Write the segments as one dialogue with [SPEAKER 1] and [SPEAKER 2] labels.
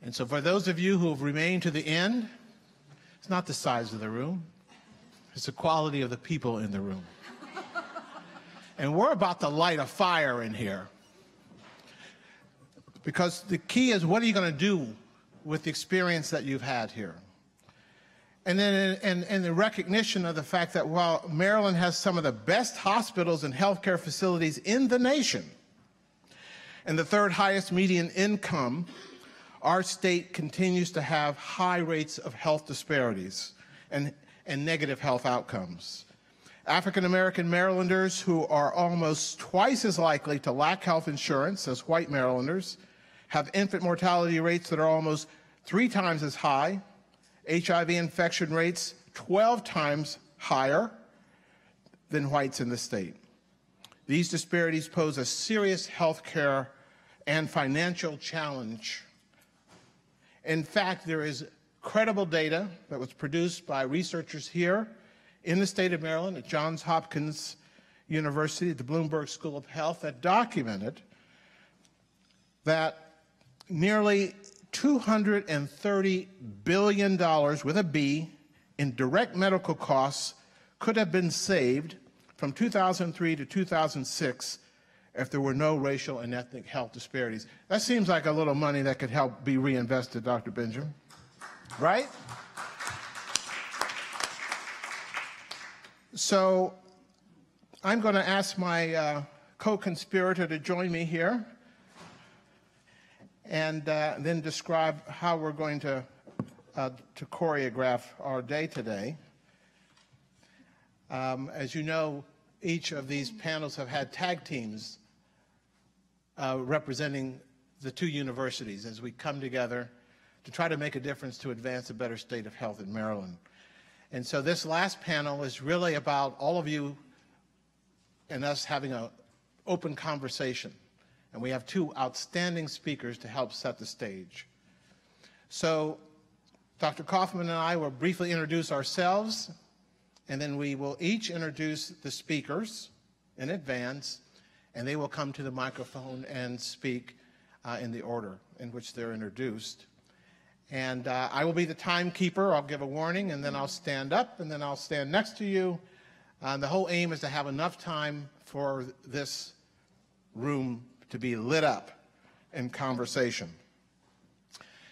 [SPEAKER 1] And so for those of you who have remained to the end, it's not the size of the room, it's the quality of the people in the room. And we're about to light a fire in here. Because the key is, what are you going to do with the experience that you've had here? And then in the recognition of the fact that while Maryland has some of the best hospitals and healthcare facilities in the nation, and the third highest median income, our state continues to have high rates of health disparities and negative health outcomes. African American Marylanders, who are almost twice as likely to lack health insurance as white Marylanders, have infant mortality rates that are almost 3 times as high, HIV infection rates 12 times higher than whites in the state. These disparities pose a serious health care and financial challenge. In fact, there is credible data that was produced by researchers here in the state of Maryland at Johns Hopkins University at the Bloomberg School of Health that documented that nearly $230 billion with a B in direct medical costs could have been saved from 2003 to 2006 if there were no racial and ethnic health disparities. That seems like a little money that could help be reinvested, Dr. Benjamin, right? So I'm going to ask my co-conspirator to join me here and then describe how we're going to choreograph our day today. As you know, each of these panels have had tag teams representing the 2 universities as we come together to try to make a difference to advance a better state of health in Maryland. And so this last panel is really about all of you and us having an open conversation. And we have 2 outstanding speakers to help set the stage. So Dr. Kaufman and I will briefly introduce ourselves, and then we will each introduce the speakers in advance, and they will come to the microphone and speak in the order in which they're introduced. And I will be the timekeeper. I'll give a warning, and then I'll stand up, and then I'll stand next to you. The whole aim is to have enough time for this room to be lit up in conversation.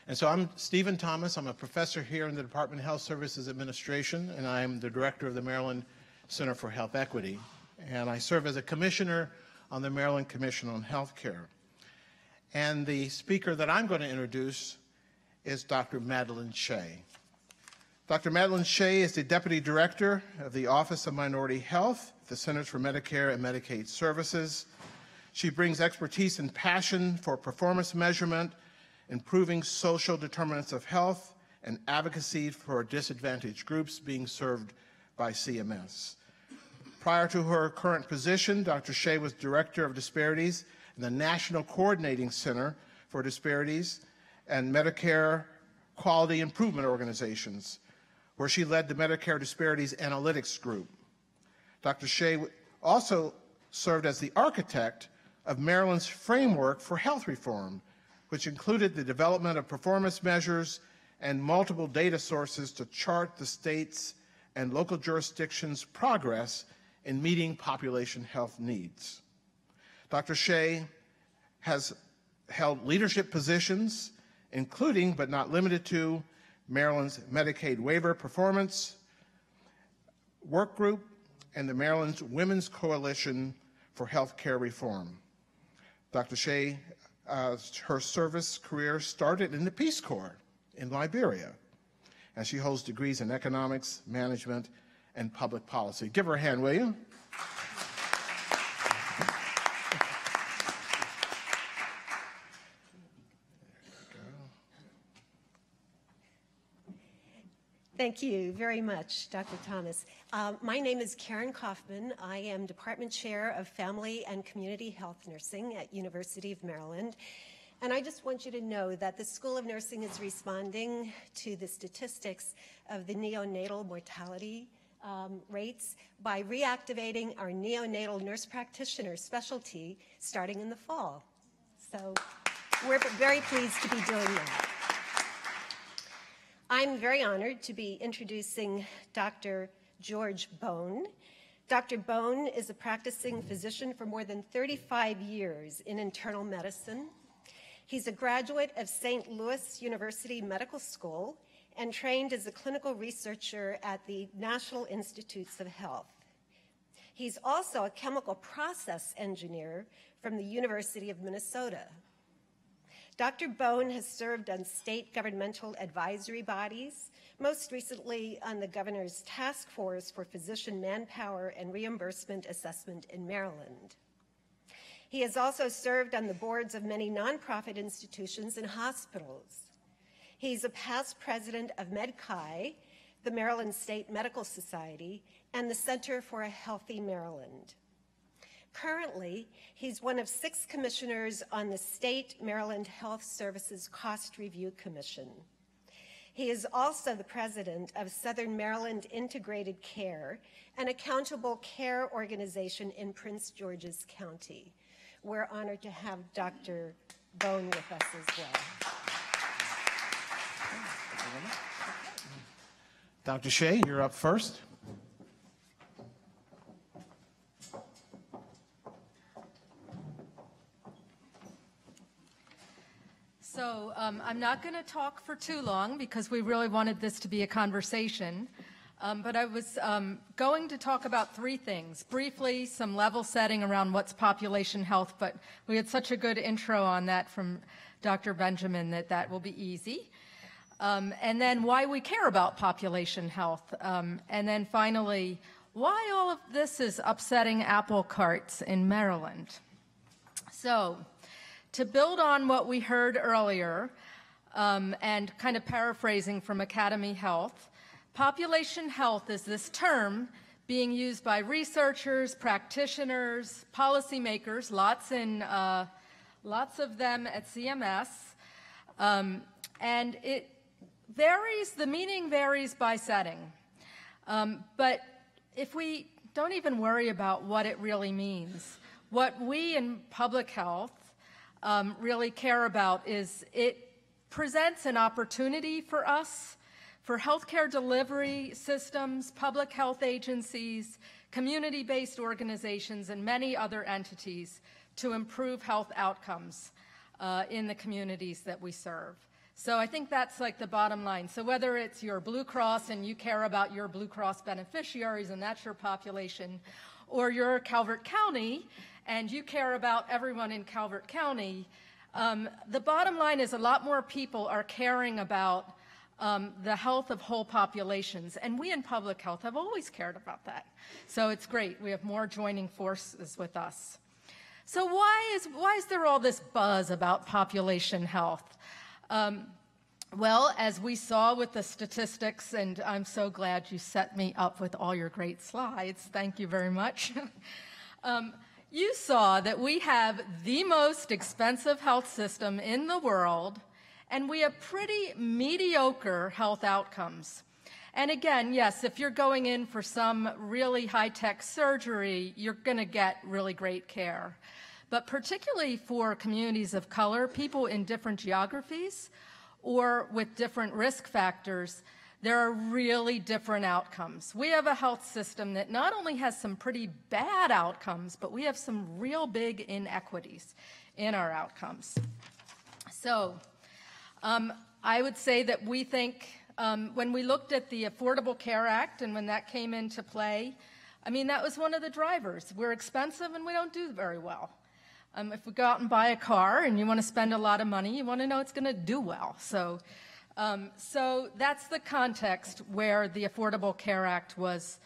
[SPEAKER 1] And so I'm Stephen Thomas. I'm a professor here in the Department of Health Services Administration, and I'm the director of the Maryland Center for Health Equity. And I serve as a commissioner on the Maryland Commission on Health Care. And the speaker that I'm going to introduce is Dr. Madeleine Shea. Dr. Madeleine Shea is the Deputy Director of the Office of Minority Health at the Centers for Medicare and Medicaid Services. She brings expertise and passion for performance measurement, improving social determinants of health, and advocacy for disadvantaged groups being served by CMS. Prior to her current position, Dr. Shea was Director of Disparities in the National Coordinating Center for Disparities and Medicare Quality Improvement Organizations, where she led the Medicare Disparities Analytics Group. Dr. Shea also served as the architect of Maryland's framework for health reform, which included the development of performance measures and multiple data sources to chart the state's and local jurisdictions' progress in meeting population health needs. Dr. Shea has held leadership positions, including but not limited to Maryland's Medicaid Waiver Performance Work Group and the Maryland's Women's Coalition for Healthcare Reform. Dr. Shea, her service career started in the Peace Corps in Liberia, and she holds degrees in economics, management, and public policy. Give her a hand, will you?
[SPEAKER 2] Thank you very much, Dr. Thomas. My name is Karen Kauffman. I am Department Chair of Family and Community Health Nursing at University of Maryland. And I just want you to know that the School of Nursing is responding to the statistics of the neonatal mortality rates by reactivating our neonatal nurse practitioner specialty starting in the fall. So we're very pleased to be doing that. I'm very honored to be introducing Dr. George Bone. Dr. Bone is a practicing physician for more than 35 years in internal medicine. He's a graduate of St. Louis University Medical School and trained as a clinical researcher at the National Institutes of Health. He's also a chemical process engineer from the University of Minnesota. Dr. Bone has served on state governmental advisory bodies, most recently on the Governor's Task Force for Physician Manpower and Reimbursement Assessment in Maryland. He has also served on the boards of many nonprofit institutions and hospitals. He's a past president of MedChi, the Maryland State Medical Society, and the Center for a Healthy Maryland. Currently, he's one of 6 commissioners on the State Maryland Health Services Cost Review Commission. He is also the president of Southern Maryland Integrated Care, an accountable care organization in Prince George's County. We're honored to have Dr. Bone with us as well.
[SPEAKER 1] Dr. Shea, you're up first.
[SPEAKER 3] So I'm not going to talk for too long because we really wanted this to be a conversation. But I was going to talk about 3 things. Briefly, some level setting around what's population health, but we had such a good intro on that from Dr. Benjamin that will be easy. And then why we care about population health. And then finally, why all of this is upsetting apple carts in Maryland. So, to build on what we heard earlier, and kind of paraphrasing from Academy Health, population health is this term being used by researchers, practitioners, policymakers, lots of them at CMS, and it varies, the meaning varies by setting. But if we don't even worry about what it really means, what we in public health really care about is it presents an opportunity for us, for healthcare delivery systems, public health agencies, community-based organizations, and many other entities to improve health outcomes in the communities that we serve. So I think that's like the bottom line. So whether it's your Blue Cross and you care about your Blue Cross beneficiaries and that's your population, or you're Calvert County and you care about everyone in Calvert County, the bottom line is a lot more people are caring about the health of whole populations. And we in public health have always cared about that. So it's great. We have more joining forces with us. So why is there all this buzz about population health? Well, as we saw with the statistics, and I'm so glad you set me up with all your great slides. Thank you very much. You saw that we have the most expensive health system in the world, and we have pretty mediocre health outcomes. And again, yes, if you're going in for some really high-tech surgery, you're going to get really great care. But particularly for communities of color, people in different geographies, or with different risk factors, there are really different outcomes. We have a health system that not only has some pretty bad outcomes, but we have some real big inequities in our outcomes. So I would say that we think when we looked at the Affordable Care Act and when that came into play, I mean, that was one of the drivers. We're expensive and we don't do very well. If we go out and buy a car and you want to spend a lot of money, you want to know it's going to do well. So that's the context where the Affordable Care Act was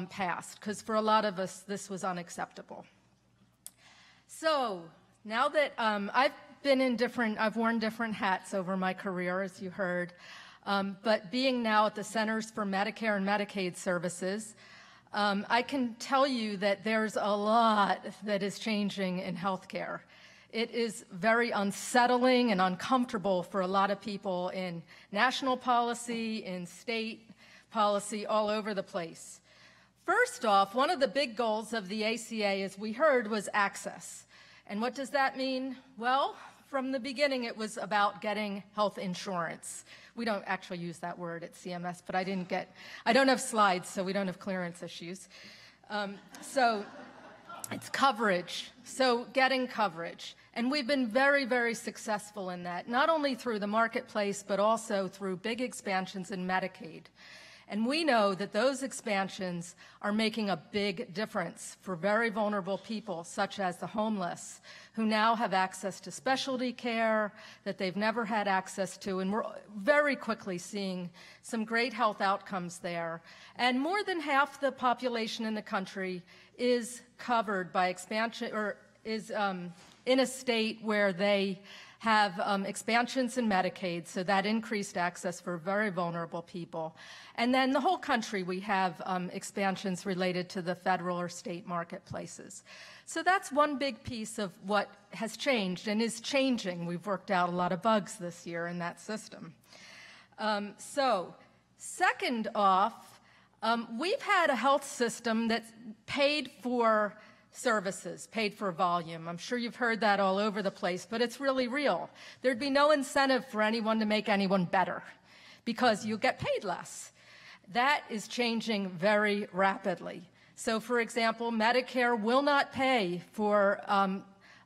[SPEAKER 3] passed, because for a lot of us, this was unacceptable. So now that I've worn different hats over my career, as you heard, but being now at the Centers for Medicare and Medicaid Services, I can tell you that there's a lot that is changing in healthcare. It is very unsettling and uncomfortable for a lot of people in national policy, in state policy, all over the place. First off, one of the big goals of the ACA, as we heard, was access. And what does that mean? Well, from the beginning, it was about getting health insurance. We don't actually use that word at CMS, but I don't have slides, so we don't have clearance issues. So it's coverage, so getting coverage. And we've been very, very successful in that, not only through the marketplace, but also through big expansions in Medicaid. And we know that those expansions are making a big difference for very vulnerable people, such as the homeless, who now have access to specialty care that they've never had access to. And we're very quickly seeing some great health outcomes there. And more than half the population in the country is covered by expansion, or is in a state where they have expansions in Medicaid, so that increased access for very vulnerable people. And then the whole country, we have expansions related to the federal or state marketplaces. So that's one big piece of what has changed and is changing. We've worked out a lot of bugs this year in that system. So second off, we've had a health system that's paid for services, paid for volume. I'm sure you've heard that all over the place, but it's really real. There'd be no incentive for anyone to make anyone better because you get paid less. That is changing very rapidly. So, for example, Medicare will not pay for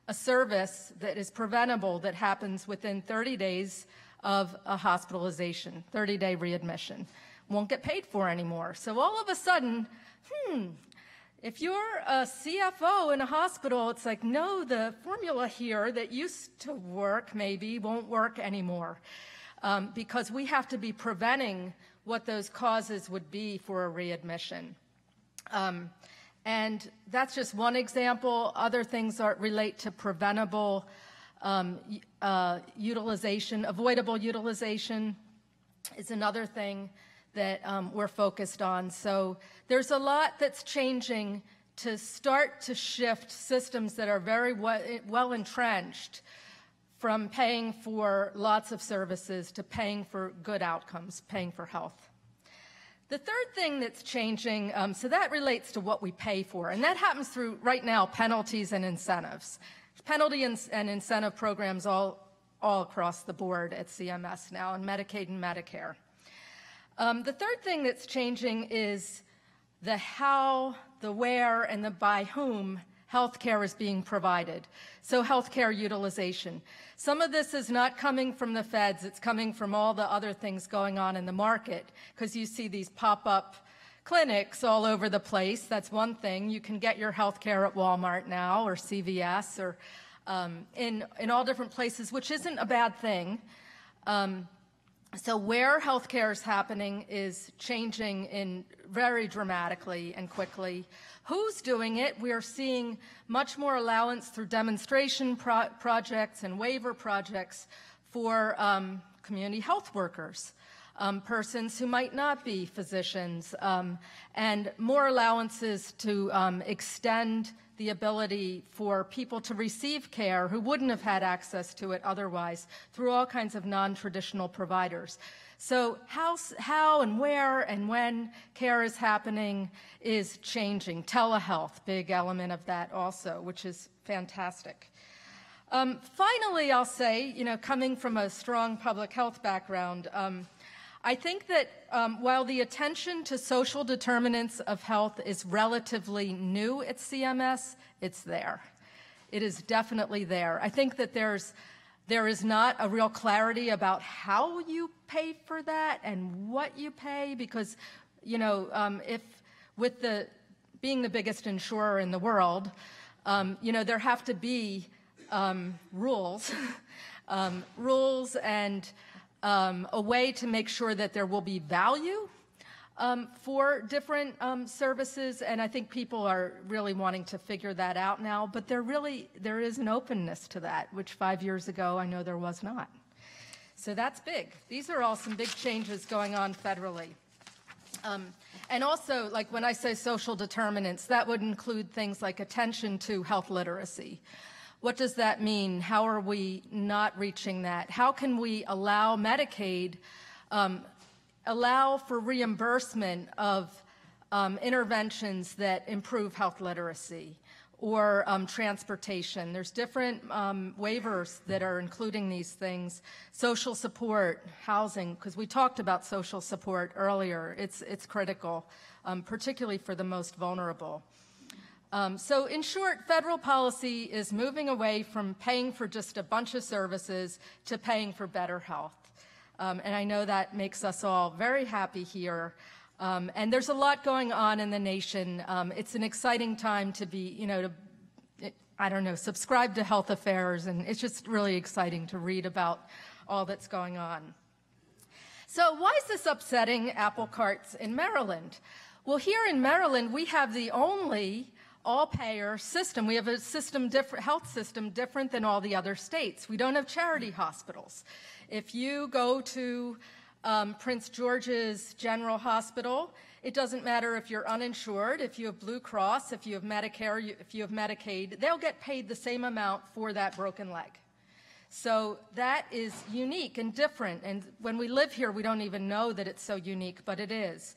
[SPEAKER 3] a service that is preventable that happens within 30 days of a hospitalization, 30-day readmission. Won't get paid for anymore. So all of a sudden, if you're a CFO in a hospital, it's like, no, the formula here that used to work maybe won't work anymore because we have to be preventing what those causes would be for a readmission. And that's just one example. Other things relate to preventable utilization. Avoidable utilization is another thing that we're focused on. So there's a lot that's changing to start to shift systems that are very well entrenched from paying for lots of services to paying for good outcomes, paying for health. The third thing that's changing, so that relates to what we pay for, and that happens through, right now, penalties and incentives. Penalty and incentive programs all across the board at CMS now, in Medicaid and Medicare. The third thing that's changing is the how, the where, and the by whom healthcare is being provided. So healthcare utilization. Some of this is not coming from the feds, it's coming from all the other things going on in the market, because you see these pop-up clinics all over the place. That's one thing. You can get your healthcare at Walmart now, or CVS, or in all different places, which isn't a bad thing. So where healthcare is happening is changing very dramatically and quickly. Who's doing it? We are seeing much more allowance through demonstration projects and waiver projects for community health workers, persons who might not be physicians, and more allowances to extend the ability for people to receive care who wouldn't have had access to it otherwise through all kinds of non-traditional providers. So how and where and when care is happening is changing. Telehealth, big element of that also, which is fantastic. Finally, I'll say, coming from a strong public health background, I think that while the attention to social determinants of health is relatively new at CMS, it's there. It is definitely there. I think that there is not a real clarity about how you pay for that and what you pay, because, if with being the biggest insurer in the world, there have to be rules, rules and a way to make sure that there will be value for different services, and I think people are really wanting to figure that out now, but there is an openness to that, which 5 years ago I know there was not. So that's big. These are all some big changes going on federally. And also, like when I say social determinants, that would include things like attention to health literacy. What does that mean? How are we not reaching that? How can we allow Medicaid, allow for reimbursement of interventions that improve health literacy, or transportation. There's different waivers that are including these things. Social support, housing, because we talked about social support earlier. It's critical, particularly for the most vulnerable. So in short, federal policy is moving away from paying for just a bunch of services to paying for better health. And I know that makes us all very happy here. And there's a lot going on in the nation. It's an exciting time to be, subscribe to Health Affairs, and it's just really exciting to read about all that's going on. So why is this upsetting apple carts in Maryland? Well, here in Maryland, we have the only all-payer system. We have a health system different than all the other states. We don't have charity hospitals. If you go to Prince George's General Hospital, it doesn't matter if you're uninsured, if you have Blue Cross, if you have Medicare, if you have Medicaid, they'll get paid the same amount for that broken leg. So that is unique and different, and when we live here, we don't even know that it's so unique, but it is.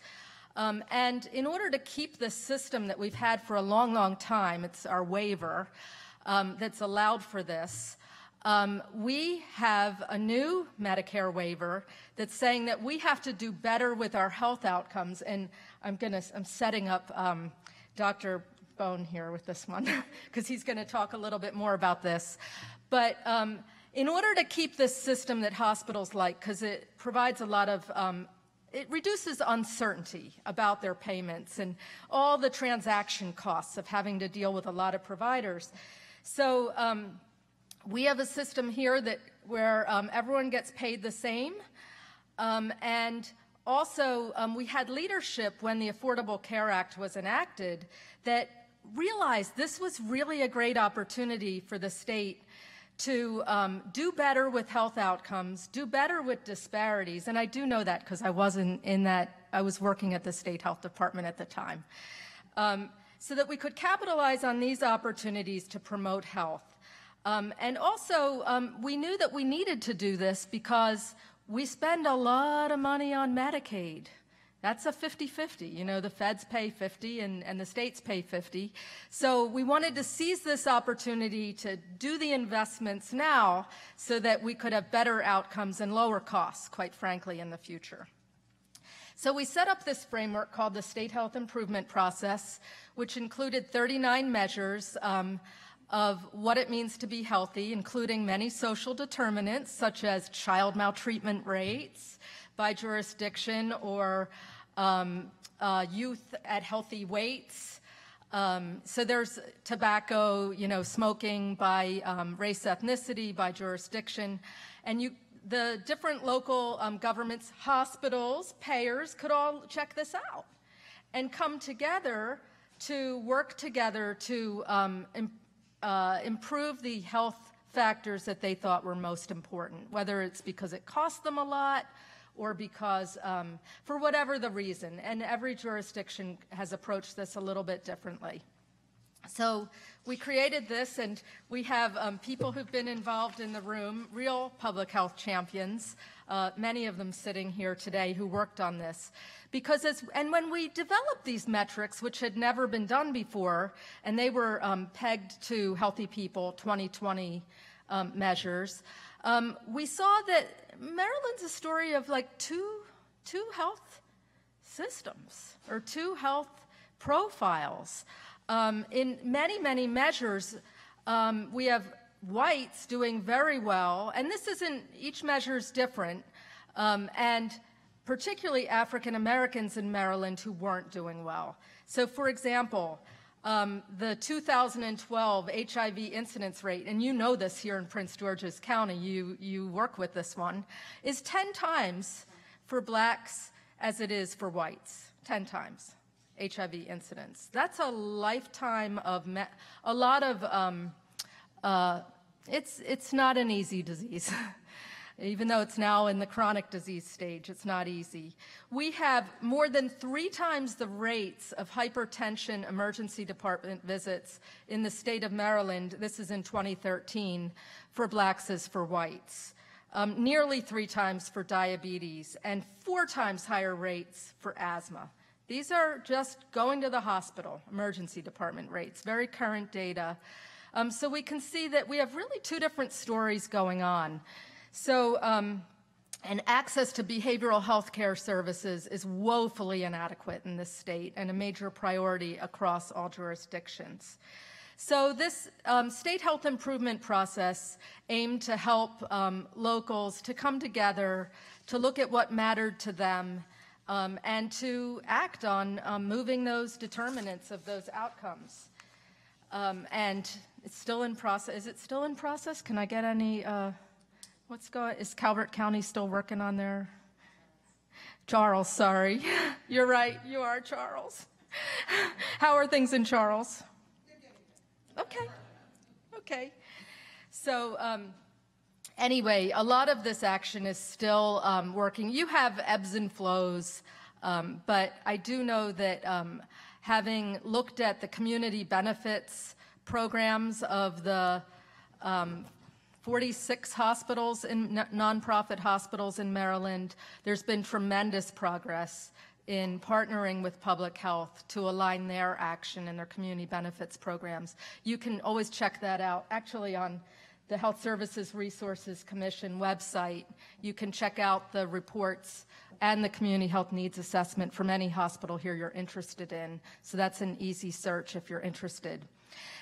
[SPEAKER 3] And in order to keep this system that we've had for a long, long time, it's our waiver that's allowed for this, we have a new Medicare waiver that's saying that we have to do better with our health outcomes, and I'm setting up Dr. Bone here with this one because he's going to talk a little bit more about this. But in order to keep this system that hospitals like, because it provides a lot of it reduces uncertainty about their payments and all the transaction costs of having to deal with a lot of providers. So we have a system here where everyone gets paid the same. And also, we had leadership when the Affordable Care Act was enacted that realized this was really a great opportunity for the state to do better with health outcomes, do better with disparities, and I do know that because I wasn't in that, I was working at the state health department at the time, so that we could capitalize on these opportunities to promote health. And also, we knew that we needed to do this because we spend a lot of money on Medicaid. That's a 50-50. The feds pay 50 and the states pay 50. So we wanted to seize this opportunity to do the investments now so that we could have better outcomes and lower costs, quite frankly, in the future. So we set up this framework called the State Health Improvement Process, which included 39 measures of what it means to be healthy, including many social determinants, such as child maltreatment rates by jurisdiction or youth at healthy weights. So there's tobacco, smoking by race, ethnicity, by jurisdiction. And the different local governments, hospitals, payers could all check this out and come together to work together to improve the health factors that they thought were most important, whether it's because it cost them a lot or because, for whatever the reason, and every jurisdiction has approached this a little bit differently. So we created this, and we have people who've been involved in the room, real public health champions, many of them sitting here today who worked on this. Because and when we developed these metrics, which had never been done before, and they were pegged to Healthy People 2020 measures, we saw that Maryland's a story of like two health systems or two health profiles. In many, many measures, we have whites doing very well, and this isn't, each measure is different, and particularly African Americans in Maryland who weren't doing well. So for example, the 2012 HIV incidence rate, and you know this here in Prince George's County, you work with this one, is 10 times for blacks as it is for whites, 10 times HIV incidence. That's a lifetime of, a lot of, it's not an easy disease. Even though it's now in the chronic disease stage, it's not easy. We have more than 3 times the rates of hypertension emergency department visits in the state of Maryland, this is in 2013, for blacks as for whites. Nearly 3 times for diabetes, and 4 times higher rates for asthma These are just going to the hospital, emergency department rates, very current data. So we can see that we have really two different stories going on. So, and access to behavioral health care services is woefully inadequate in this state and a major priority across all jurisdictions. So this state health improvement process aimed to help locals to come together, to look at what mattered to them, and to act on moving those determinants of those outcomes. And it's still in process. Is it still in process? Can I get any, is Calvert County still working on their? Charles, sorry. You're right, you are Charles. How are things in Charles? Okay. So anyway, a lot of this action is still working. You have ebbs and flows, but I do know that having looked at the community benefits programs of the 46 hospitals, nonprofit hospitals in Maryland, there's been tremendous progress in partnering with public health to align their action and their community benefits programs. You can always check that out. Actually, on the Health Services Resources Commission website, you can check out the reports and the community health needs assessment from any hospital here you're interested in. So that's an easy search if you're interested.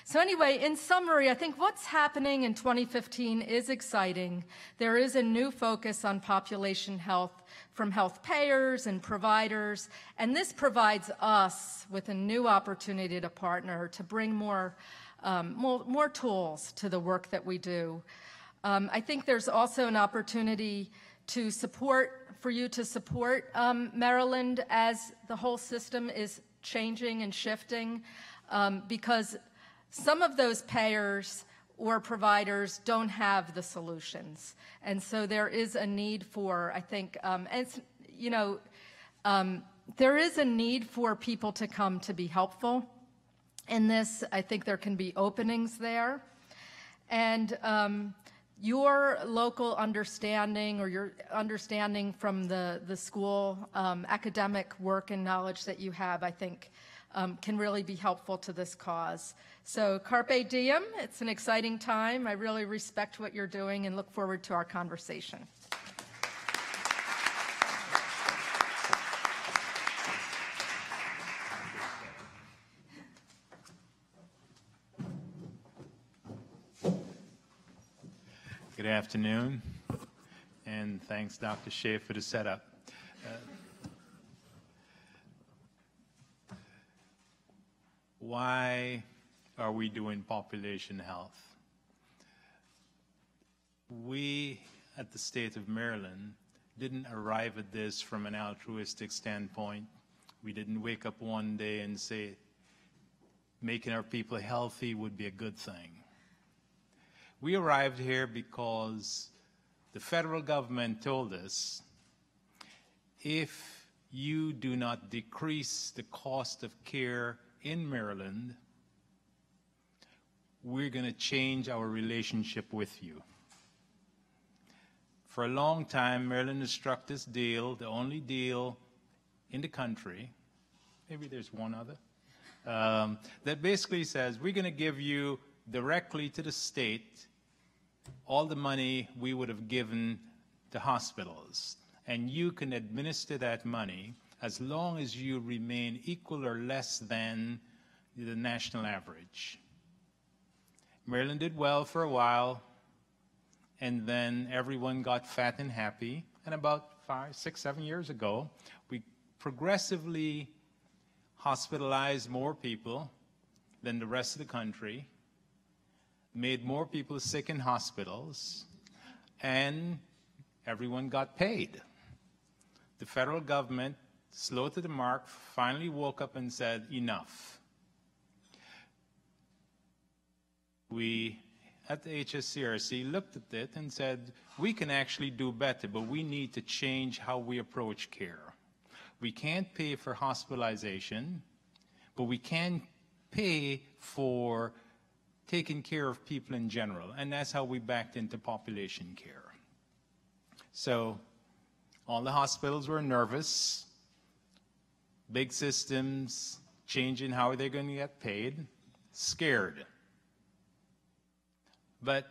[SPEAKER 3] So anyway, in summary, I think what's happening in 2015 is exciting. There is a new focus on population health from health payers and providers, and this provides us with a new opportunity to partner to bring more tools to the work that we do. I think there's also an opportunity to support Maryland as the whole system is changing and shifting, because some of those payers or providers don't have the solutions. And so there is a need for, I think, there is a need for people to come to be helpful in this. I think there can be openings there. And your local understanding or your understanding from the school academic work and knowledge that you have, I think, can really be helpful to this cause. So carpe diem, it's an exciting time. I really respect what you're doing and look forward to our conversation.
[SPEAKER 4] Good afternoon, and thanks, Dr. Shea, for the setup. Why are we doing population health? We, at the state of Maryland, didn't arrive at this from an altruistic standpoint. We didn't wake up one day and say, making our people healthy would be a good thing. We arrived here because the federal government told us, if you do not decrease the cost of care in Maryland, we're going to change our relationship with you. For a long time, Maryland has struck this deal, the only deal in the country, maybe there's one other, that basically says we're going to give you directly to the state all the money we would have given to hospitals, and you can administer that money as long as you remain equal or less than the national average. Maryland did well for a while, and then everyone got fat and happy, and about 5, 6, 7 years ago, we progressively hospitalized more people than the rest of the country, made more people sick in hospitals, and everyone got paid. The federal government, slow to the mark, finally woke up and said, enough. We, at the HSCRC, looked at it and said, we can actually do better, but we need to change how we approach care. We can't pay for hospitalization, but we can pay for taking care of people in general, and that's how we backed into population care. So all the hospitals were nervous. big systems changing how they're going to get paid, scared. But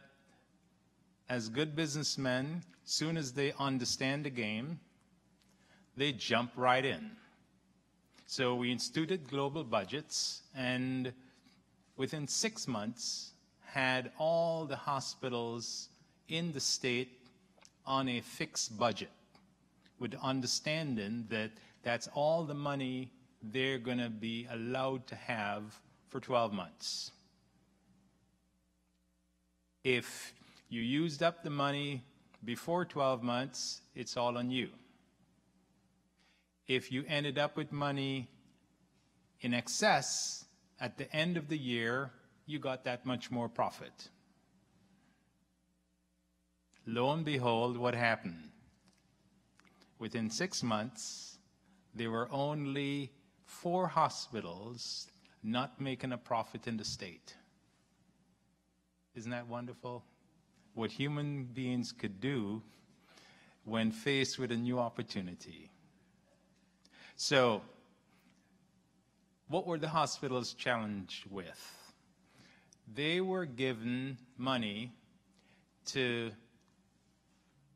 [SPEAKER 4] as good businessmen, soon as they understand the game, they jump right in. So we instituted global budgets, and within 6 months, had all the hospitals in the state on a fixed budget, with the understanding that that's all the money they're going to be allowed to have for 12 months. If you used up the money before 12 months, it's all on you. If you ended up with money in excess at the end of the year, you got that much more profit. Lo and behold, what happened? Within 6 months, there were only 4 hospitals not making a profit in the state. Isn't that wonderful? What human beings could do when faced with a new opportunity. So, what were the hospitals challenged with? They were given money to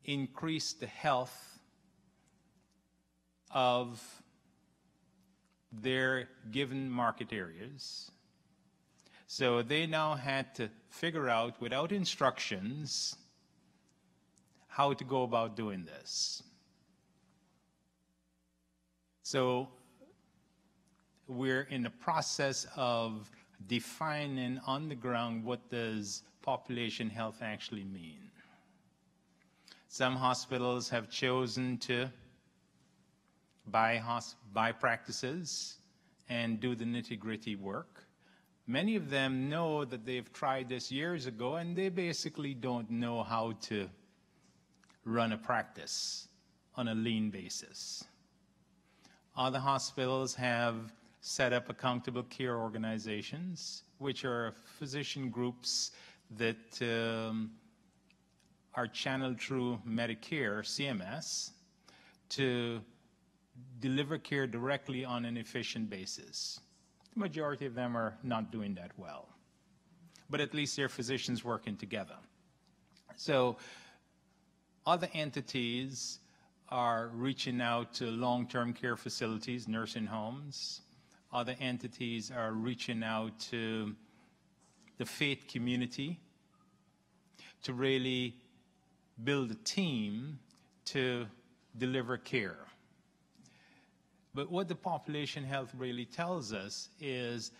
[SPEAKER 4] increase the health of their given market areas. So they now had to figure out, without instructions, how to go about doing this. So we're in the process of defining on the ground what does population health actually mean. Some hospitals have chosen to buy practices and do the nitty-gritty work. Many of them know that they've tried this years ago, and they basically don't know how to run a practice on a lean basis. Other hospitals have set up accountable care organizations, which are physician groups that are channeled through Medicare, CMS, to deliver care directly on an efficient basis. The majority of them are not doing that well, but at least they're physicians working together. So other entities are reaching out to long-term care facilities, nursing homes. Other entities are reaching out to the faith community to really build a team to deliver care. But what the population health really tells us is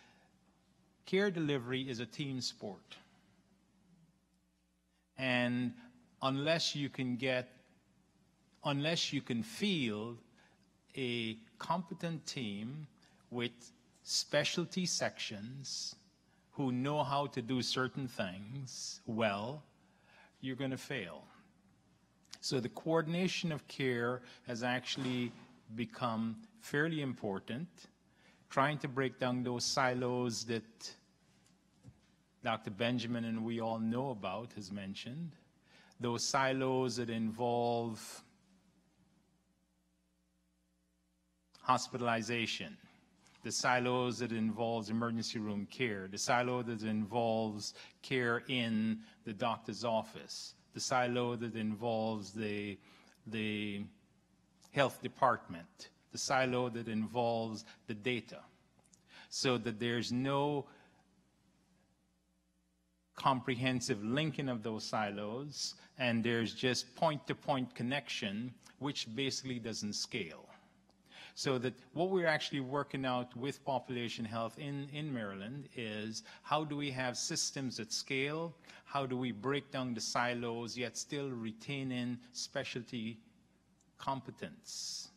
[SPEAKER 4] care delivery is a team sport. And unless you can field a competent team with specialty sections who know how to do certain things well, you're going to fail. So the coordination of care has actually become fairly important, trying to break down those silos that Dr. Benjamin and we all know about has mentioned, those silos that involve hospitalization, the silos that involves emergency room care, the silo that involves care in the doctor's office, the silo that involves the health department, the silo that involves the data, so that there's no comprehensive linking of those silos, and there's just point-to-point connection, which basically doesn't scale. So that what we're actually working out with population health in Maryland is how do we have systems that scale, how do we break down the silos yet still retaining specialty competence,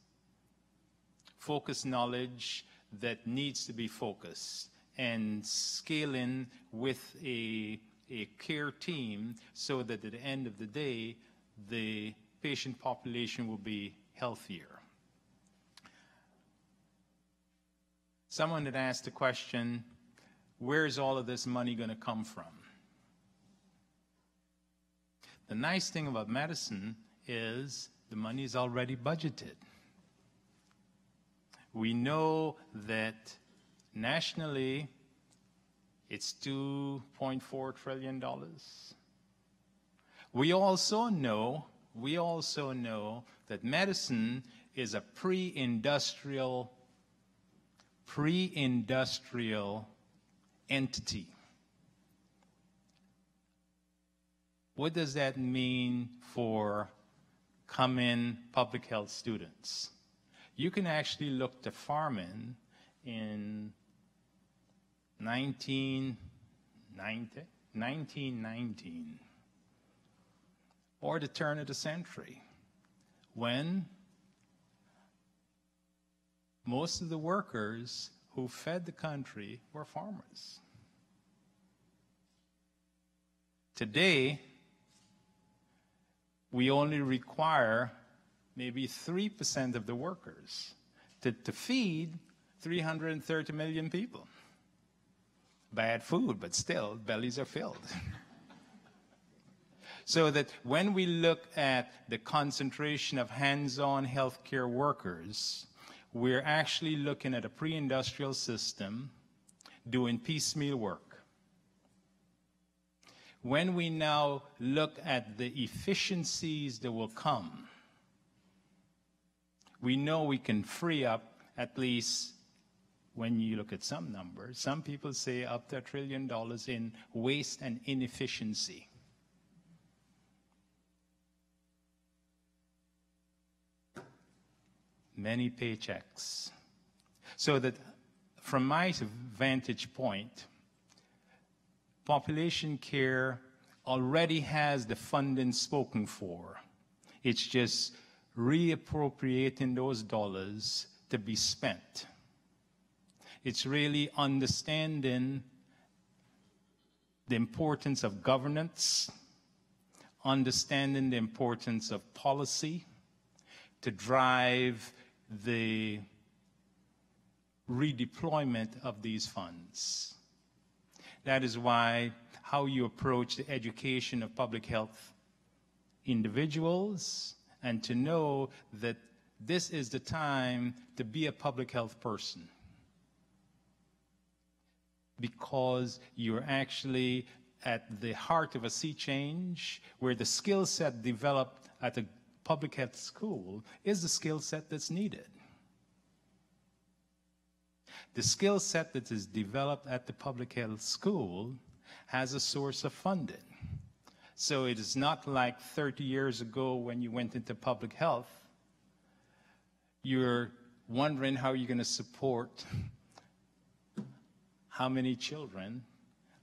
[SPEAKER 4] focused knowledge that needs to be focused, and scaling with a care team so that at the end of the day, the patient population will be healthier. Someone had asked the question, where's all of this money going to come from? The nice thing about medicine is the money is already budgeted. We know that nationally, it's $2.4 trillion. We also know that medicine is a pre-industrial entity. What does that mean for coming public health students? You can actually look to Farman in 1919, or the turn of the century, when most of the workers who fed the country were farmers. Today, we only require maybe 3% of the workers to feed 330 million people. Bad food, but still, bellies are filled. So that when we look at the concentration of hands-on healthcare workers, we're actually looking at a pre-industrial system doing piecemeal work. When we now look at the efficiencies that will come, we know we can free up at least, when you look at some numbers, some people say up to $1 trillion in waste and inefficiency. Many paychecks. So that from my vantage point, population care already has the funding spoken for. It's just reappropriating those dollars to be spent. It's really understanding the importance of governance, understanding the importance of policy to drive the redeployment of these funds. That is why how you approach the education of public health individuals, and to know that this is the time to be a public health person, because you're actually at the heart of a sea change where the skill set developed at a public health school is the skill set that's needed. The skill set that is developed at the public health school has a source of funding. So it is not like 30 years ago when you went into public health, you're wondering how you're going to support how many children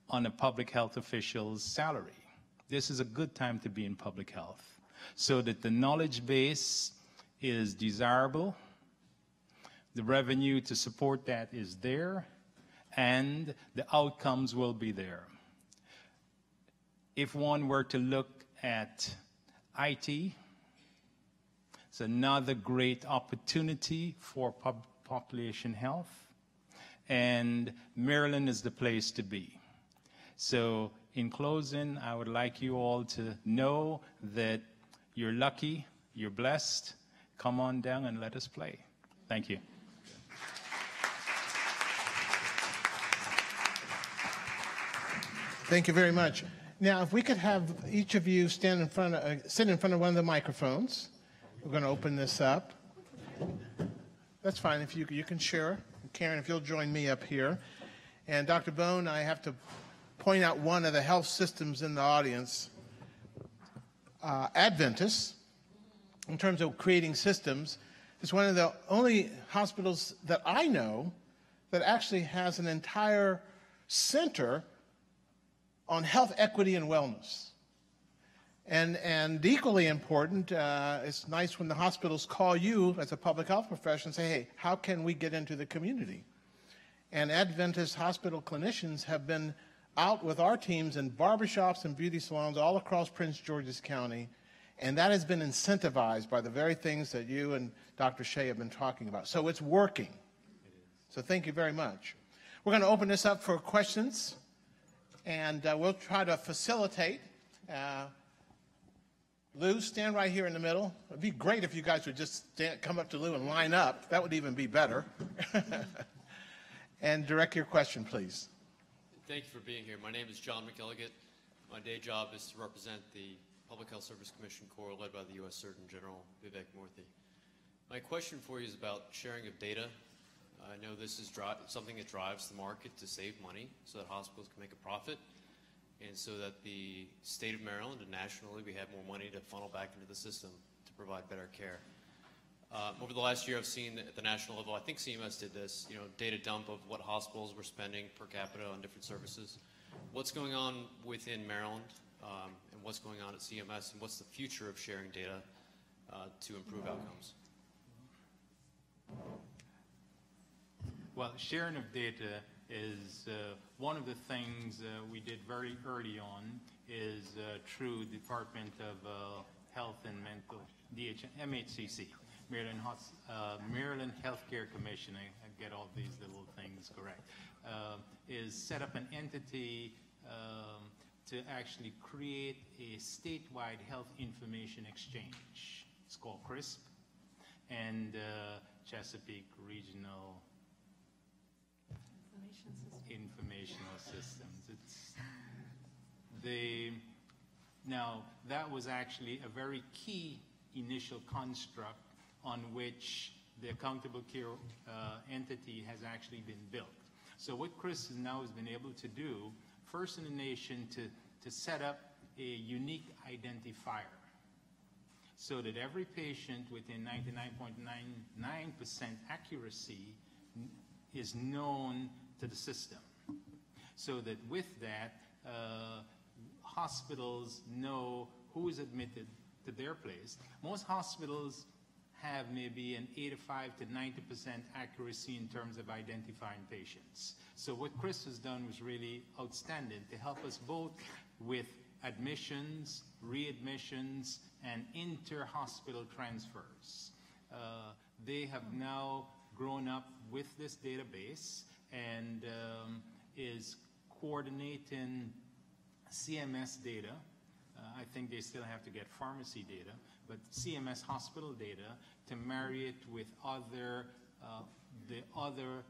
[SPEAKER 4] on a public health official's salary. This is a good time to be in public health, so that the knowledge base is desirable, the revenue to support that is there, and the outcomes will be there. If one were to look at IT, it's another great opportunity for population health, and Maryland is the place to be. So in closing, I would like you all to know that you're lucky, you're blessed. Come on down and let us play. Thank you.
[SPEAKER 1] Thank you very much. Now, if we could have each of you sit in front of one of the microphones. We're going to open this up. That's fine. If you can share. Karen, if you'll join me up here. And Dr. Bone, I have to point out one of the health systems in the audience, Adventist, in terms of creating systems, is one of the only hospitals that I know that actually has an entire center on health equity and wellness. And equally important, it's nice when the hospitals call you as a public health professional and say, hey, how can we get into the community? And Adventist hospital clinicians have been out with our teams in barbershops and beauty salons all across Prince George's County, and that has been incentivized by the very things that you and Dr. Shea have been talking about. So it's working. So thank you very much. We're going to open this up for questions, and we'll try to facilitate. Lou, stand right here in the middle. It'd be great if you guys would just come up to Lou and line up. That would even be better. And direct your question, please.
[SPEAKER 5] Thank you for being here. My name is John McElligott. My day job is to represent the Public Health Service Commission Corps led by the U.S. Surgeon General Vivek Murthy. My question for you is about sharing of data. I know this is something that drives the market to save money so that hospitals can make a profit and so that the state of Maryland and nationally we have more money to funnel back into the system to provide better care. Over the last year, I've seen at the national level, I think CMS did this, data dump of what hospitals were spending per capita on different services. What's going on within Maryland and what's going on at CMS, and what's the future of sharing data to improve outcomes?
[SPEAKER 4] Well, sharing of data is one of the things we did very early on is through Department of Health and Mental, MHCC, Maryland Healthcare Commission, I get all these little things correct, is set up an entity to actually create a statewide health information exchange. It's called CRISP, and Chesapeake Regional Informational Systems. Now, that was actually a very key initial construct on which the accountable care entity has actually been built. So what Chris now has been able to do, first in the nation, to set up a unique identifier so that every patient within 99.99% accuracy is known to the system. So that with that, hospitals know who is admitted to their place. Most hospitals have maybe an 85 to 90% accuracy in terms of identifying patients. So what Chris has done was really outstanding to help us both with admissions, readmissions, and inter-hospital transfers. They have now grown up with this database and is coordinating CMS data. I think they still have to get pharmacy data, but CMS hospital data to marry it with the other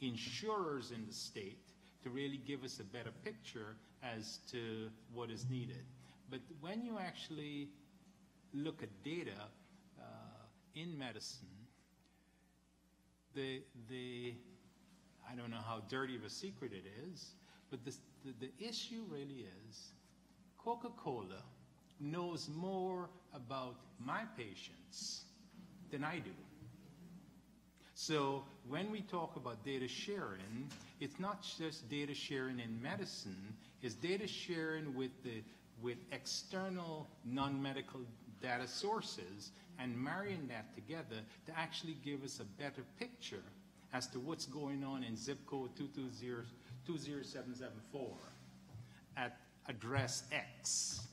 [SPEAKER 4] insurers in the state to really give us a better picture as to what is needed. But when you actually look at data in medicine, I don't know how dirty of a secret it is, but the issue really is Coca-Cola knows more about my patients than I do. So when we talk about data sharing, it's not just data sharing in medicine, it's data sharing with external non-medical data sources and marrying that together to actually give us a better picture as to what's going on in zip code 20774 at address X.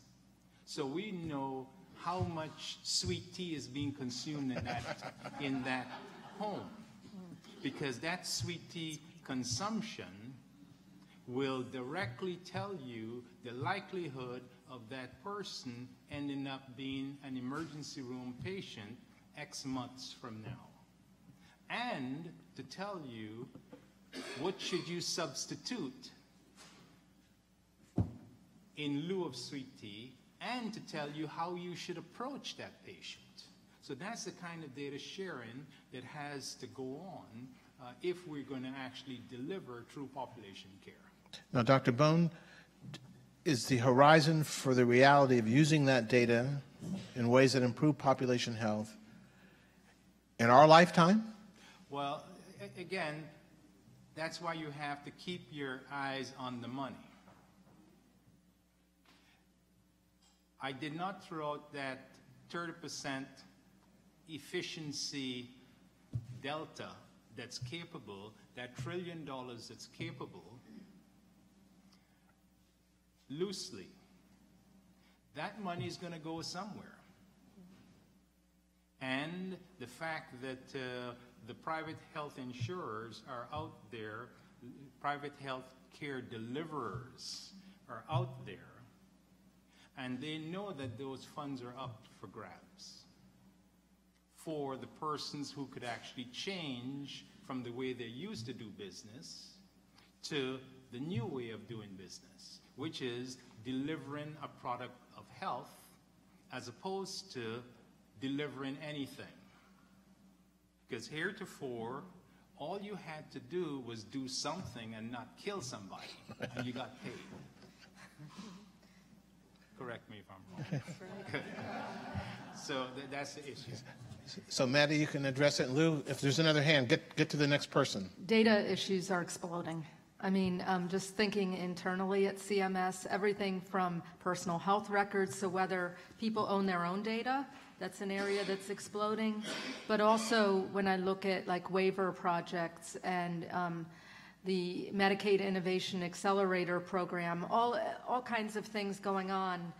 [SPEAKER 4] So we know how much sweet tea is being consumed in that home, because that sweet tea consumption will directly tell you the likelihood of that person ending up being an emergency room patient X months from now, and to tell you what should you substitute in lieu of sweet tea, and to tell you how you should approach that patient. So that's the kind of data sharing that has to go on if we're going to actually deliver true population care.
[SPEAKER 1] Now, Dr. Bone, is the horizon for the reality of using that data in ways that improve population health in our lifetime?
[SPEAKER 4] Well, again, that's why you have to keep your eyes on the money. I did not throw out that 30% efficiency delta that's capable, that $1 trillion that's capable, loosely. That money is going to go somewhere. And the fact that the private health insurers are out there, private health care deliverers are out there, and they know that those funds are up for grabs for the persons who could actually change from the way they used to do business to the new way of doing business, which is delivering a product of health as opposed to delivering anything. Because heretofore, all you had to do was do something and not kill somebody, and you got paid. Correct me if I'm wrong. So that's the issue.
[SPEAKER 1] So Maddie, you can address it. Lou, if there's another hand, get to the next person.
[SPEAKER 3] Data issues are exploding. I mean, just thinking internally at CMS, everything from personal health records, so whether people own their own data, that's an area that's exploding. But also when I look at like waiver projects and the Medicaid Innovation Accelerator Program, all kinds of things going on.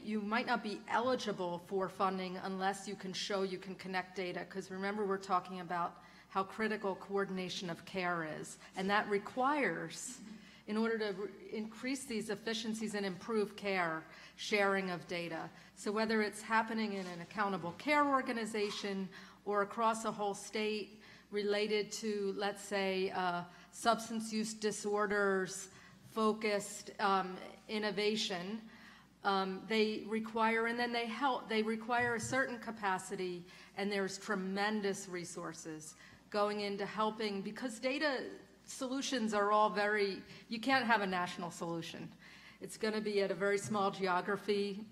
[SPEAKER 3] You might not be eligible for funding unless you can show you can connect data, because remember we're talking about how critical coordination of care is, and that requires, in order to increase these efficiencies and improve care, sharing of data. So whether it's happening in an accountable care organization or across a whole state related to, let's say, substance use disorders focused innovation, they require, and then they require a certain capacity, and there's tremendous resources going into helping, because data solutions are all you can't have a national solution. It's going to be at a very small geography.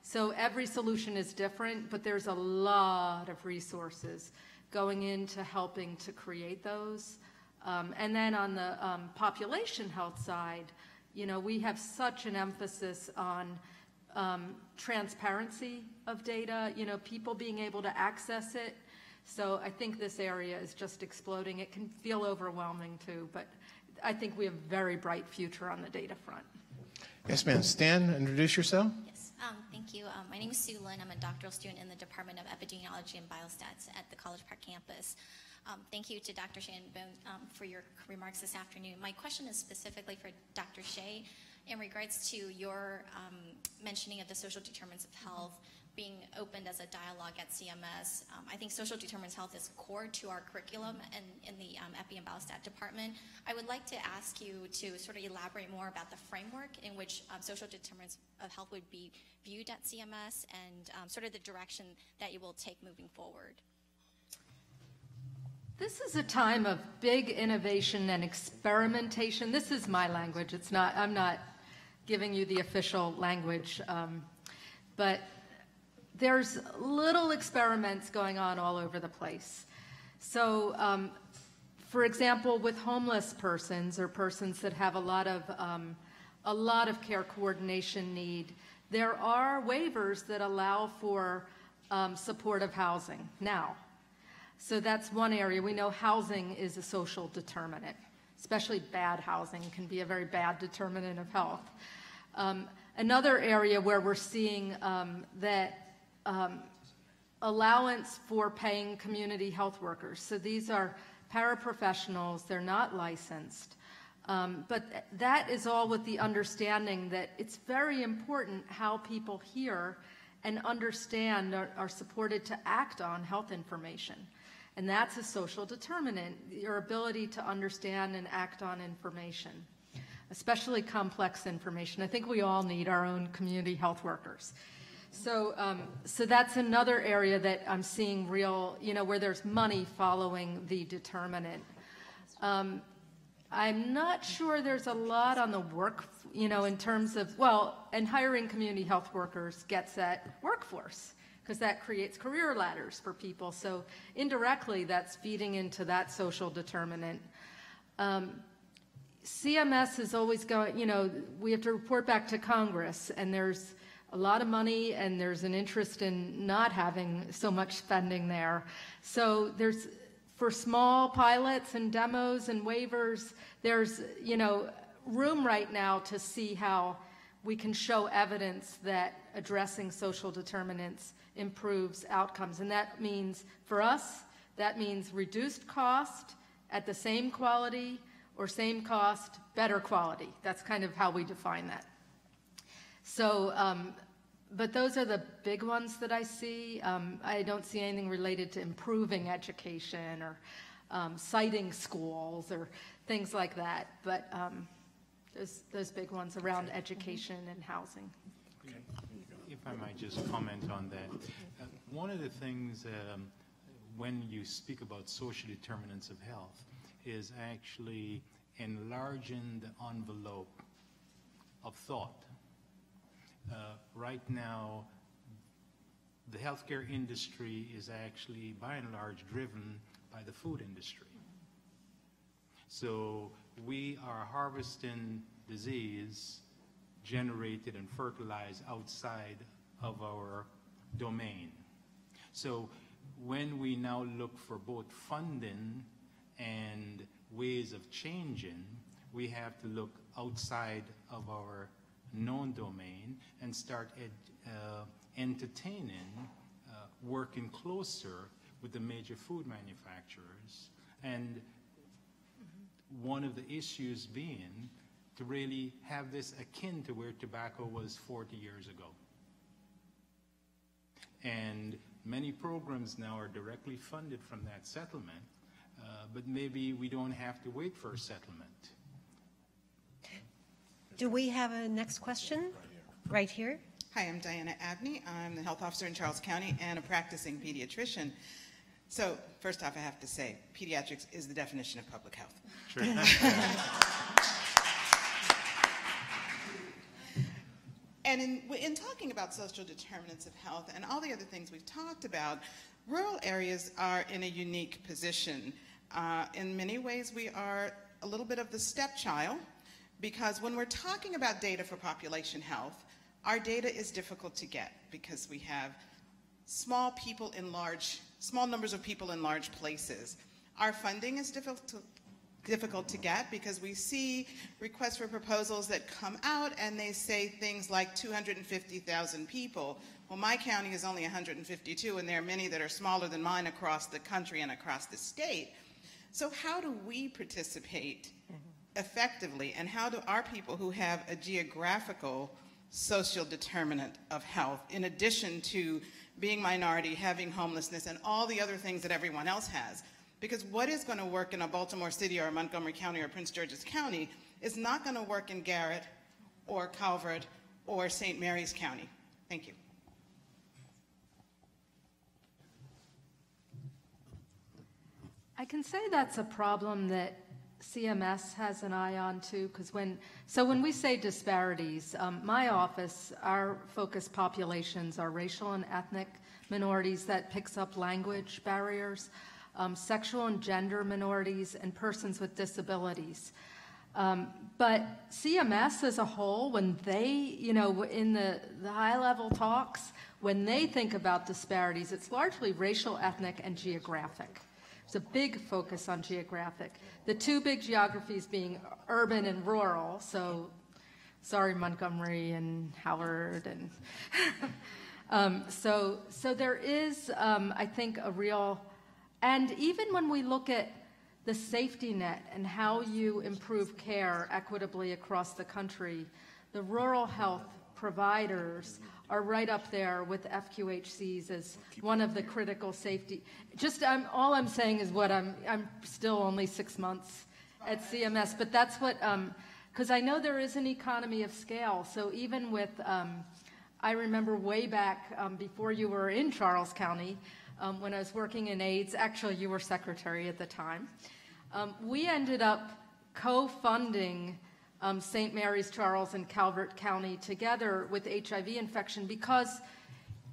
[SPEAKER 3] So every solution is different, but there's a lot of resources going into helping to create those. And then on the population health side, you know, we have such an emphasis on transparency of data, you know, people being able to access it. So I think this area is just exploding. It can feel overwhelming too, but I think we have a very bright future on the data front.
[SPEAKER 1] Yes, ma'am. Stan, introduce yourself.
[SPEAKER 6] Yes, thank you. My name is Sue Lynn. I'm a doctoral student in the Department of Epidemiology and Biostats at the College Park campus. Thank you to Dr. Shea and Bone for your remarks this afternoon. My question is specifically for Dr. Shea in regards to your mentioning of the social determinants of health being opened as a dialogue at CMS. I think social determinants of health is core to our curriculum in the Epi and Biostat department. I would like to ask you to sort of elaborate more about the framework in which social determinants of health would be viewed at CMS and sort of the direction that you will take moving forward.
[SPEAKER 3] This is a time of big innovation and experimentation. This is my language. It's not, I'm not giving you the official language, but there's little experiments going on all over the place. So, for example, with homeless persons or persons that have a lot of care coordination need, there are waivers that allow for supportive housing now. So that's one area. We know housing is a social determinant, especially bad housing can be a very bad determinant of health. Another area where we're seeing that allowance for paying community health workers. So these are paraprofessionals, they're not licensed. But that is all with the understanding that it's very important how people hear and understand are supported to act on health information. And that's a social determinant, your ability to understand and act on information, especially complex information. I think we all need our own community health workers. So, so that's another area that I'm seeing real, you know, where there's money following the determinant. I'm not sure there's a lot on the work, you know, in terms of, well, and hiring community health workers gets at workforce, because that creates career ladders for people. So indirectly, that's feeding into that social determinant. CMS is always going, you know, we have to report back to Congress, and there's a lot of money, and there's an interest in not having so much spending there. So there's, for small pilots and demos and waivers, there's, you know, room right now to see how we can show evidence that addressing social determinants improves outcomes. And that means, for us, that means reduced cost at the same quality, or same cost, better quality. That's kind of how we define that. So, but those are the big ones that I see. I don't see anything related to improving education or citing schools or things like that. But those big ones around education and housing.
[SPEAKER 4] If I might just comment on that. One of the things when you speak about social determinants of health is actually enlarging the envelope of thought. Right now, the healthcare industry is actually, by and large, driven by the food industry. So we are harvesting disease generated and fertilized outside of our domain. So when we now look for both funding and ways of changing, we have to look outside of our known domain and start entertaining, working closer with the major food manufacturers. And one of the issues being to really have this akin to where tobacco was 40 years ago. And many programs now are directly funded from that settlement, but maybe we don't have to wait for a settlement.
[SPEAKER 2] Do we have a next question? Right here.
[SPEAKER 7] Hi, I'm Diana Abney. I'm the health officer in Charles County and a practicing pediatrician. So first off, I have to say, pediatrics is the definition of public health.
[SPEAKER 4] Sure.
[SPEAKER 7] And in talking about social determinants of health and all the other things we've talked about, rural areas are in a unique position. In many ways, we are a little bit of the stepchild, because when we're talking about data for population health, our data is difficult to get because we have small numbers of people in large places. Our funding is difficult to get because we see requests for proposals that come out and they say things like 250,000 people. Well, my county is only 152, and there are many that are smaller than mine across the country and across the state. So how do we participate effectively, and how do our people who have a geographical social determinant of health, in addition to being minority, having homelessness, and all the other things that everyone else has? Because what is going to work in a Baltimore City or a Montgomery County or Prince George's County is not going to work in Garrett or Calvert or St. Mary's County. Thank you.
[SPEAKER 3] I can say that's a problem that CMS has an eye on too, because when we say disparities, my office, our focus populations are racial and ethnic minorities. That picks up language barriers, sexual and gender minorities, and persons with disabilities. But CMS as a whole, when they, in the high-level talks, when they think about disparities, it's largely racial, ethnic, and geographic. There's a big focus on geographic. The two big geographies being urban and rural, so sorry, Montgomery and Howard. And so there is, I think, a real, and even when we look at the safety net and how you improve care equitably across the country, the rural health providers are right up there with FQHCs as one of the critical safety. All I'm saying is what I'm still only 6 months at CMS, but that's what, because I know there is an economy of scale. So even with, I remember way back before you were in Charles County, when I was working in AIDS, actually you were secretary at the time, we ended up co-funding St. Mary's, Charles, and Calvert County together with HIV infection because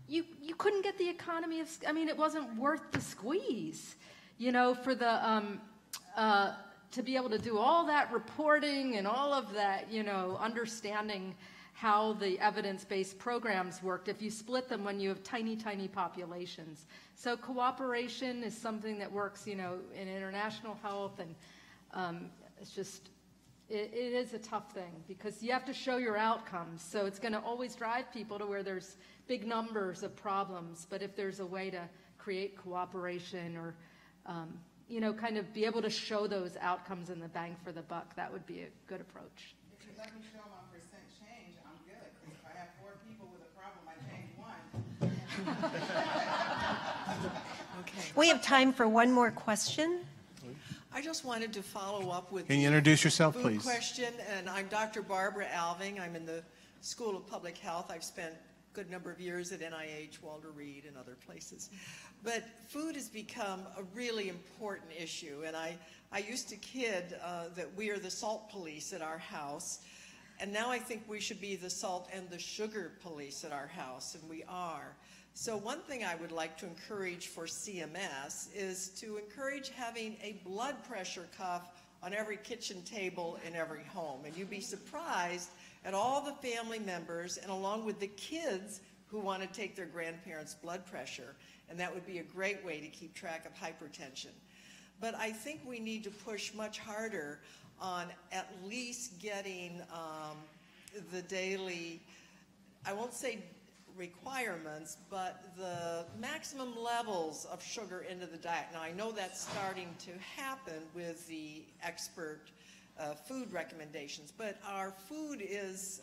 [SPEAKER 3] you couldn't get the economy of, it wasn't worth the squeeze, for the, to be able to do all that reporting and all of that, understanding how the evidence-based programs worked if you split them when you have tiny, tiny populations. So cooperation is something that works, in international health, and it's just, it is a tough thing because you have to show your outcomes. So it's going to always drive people to where there's big numbers of problems. But if there's a way to create cooperation or, kind of be able to show those outcomes and the bang for the buck, that would be a good approach.
[SPEAKER 7] If you let me show my percent change, I'm good. If I have
[SPEAKER 8] Okay.
[SPEAKER 2] We have time for one more question.
[SPEAKER 8] I just wanted to follow up with
[SPEAKER 1] Can you introduce yourself,
[SPEAKER 8] food
[SPEAKER 1] please?
[SPEAKER 8] question, and I'm Dr. Barbara Alving. I'm in the School of Public Health. I've spent a good number of years at NIH, Walter Reed, and other places. But food has become a really important issue, and I used to kid that we are the salt police at our house, and now I think we should be the salt and the sugar police at our house, and we are. So one thing I would like to encourage for CMS is to encourage having a blood pressure cuff on every kitchen table in every home. And you'd be surprised at all the family members and along with the kids who want to take their grandparents' blood pressure. And that would be a great way to keep track of hypertension. But I think we need to push much harder on at least getting the daily, I won't say requirements, but the maximum levels of sugar into the diet. Now, I know that's starting to happen with the expert food recommendations, but our food is,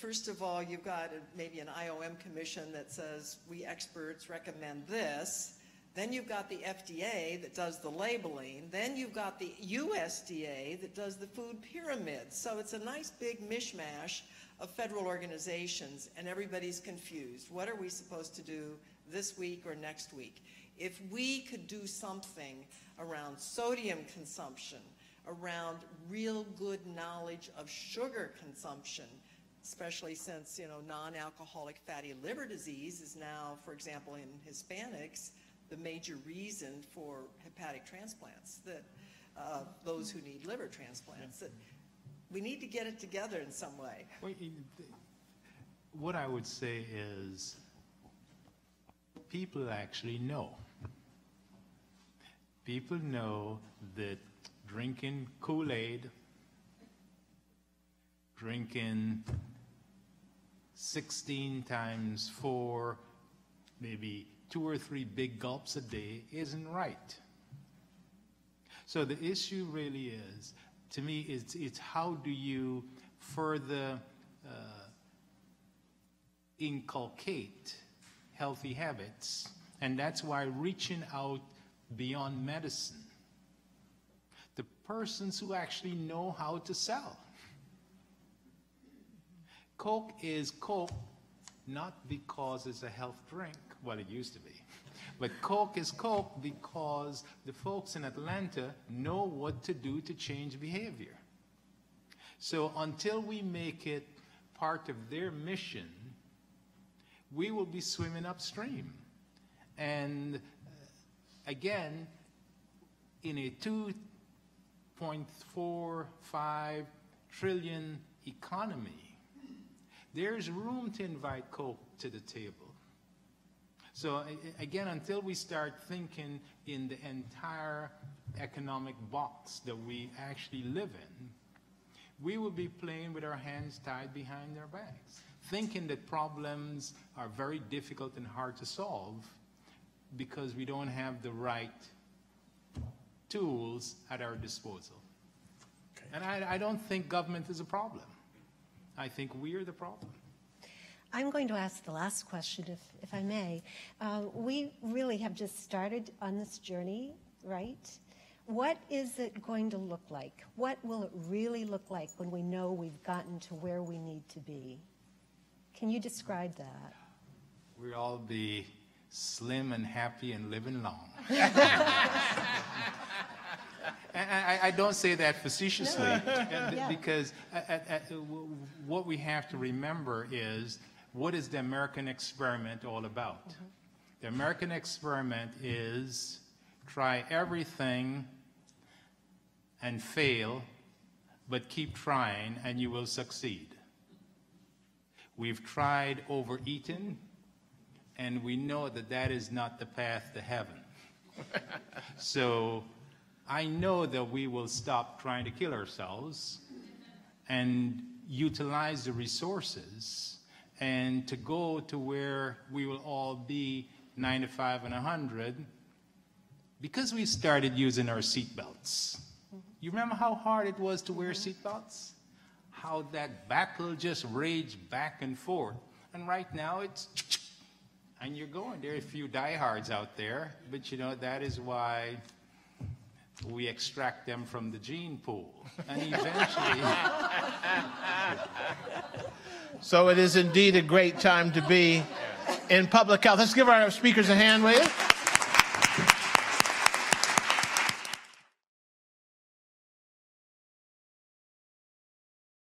[SPEAKER 8] first of all, you've got maybe an IOM commission that says we experts recommend this. Then you've got the FDA that does the labeling. Then you've got the USDA that does the food pyramid. So it's a nice big mishmash of federal organizations, and everybody's confused. What are we supposed to do this week or next week? If we could do something around sodium consumption, around real good knowledge of sugar consumption, especially since, you know, non-alcoholic fatty liver disease is now, for example, in Hispanics, the major reason for hepatic transplants, that those who need liver transplants, that we need to get it together in some way.
[SPEAKER 4] What I would say is people actually know. People know that drinking Kool-Aid, drinking 16 times 4, maybe 2 or 3 big gulps a day isn't right. So the issue really is, to me, it's how do you further inculcate healthy habits, and that's why reaching out beyond medicine, the persons who actually know how to sell. Coke is Coke not because it's a health drink, well, it used to be, but Coke is Coke because the folks in Atlanta know what to do to change behavior. So until we make it part of their mission, we will be swimming upstream. And again, in a 2.45 trillion economy, there's room to invite Coke to the table. So again, until we start thinking in the entire economic box that we actually live in, we will be playing with our hands tied behind our backs, thinking that problems are very difficult and hard to solve because we don't have the right tools at our disposal. Okay. And I don't think government is a problem. I think we are the problem.
[SPEAKER 2] I'm going to ask the last question, if I may. We really have just started on this journey, right? What is it going to look like? What will it really look like when we know we've gotten to where we need to be? Can you describe that?
[SPEAKER 4] We'll all be slim and happy and living long. I don't say that facetiously, because what we have to remember is, what is the American experiment all about? Mm-hmm. The American experiment is try everything and fail, but keep trying and you will succeed. We've tried overeating, and we know that that is not the path to heaven. So I know that we will stop trying to kill ourselves and utilize the resources and to go to where we will all be 95 and 100 because we started using our seatbelts. You remember how hard it was to wear seatbelts? How that battle just raged back and forth. And right now it's And you're going, there are a few diehards out there, but you know, that is why we extract them from the gene pool. And eventually...
[SPEAKER 1] So it is indeed a great time to be in public health. Let's give our speakers a hand, will you?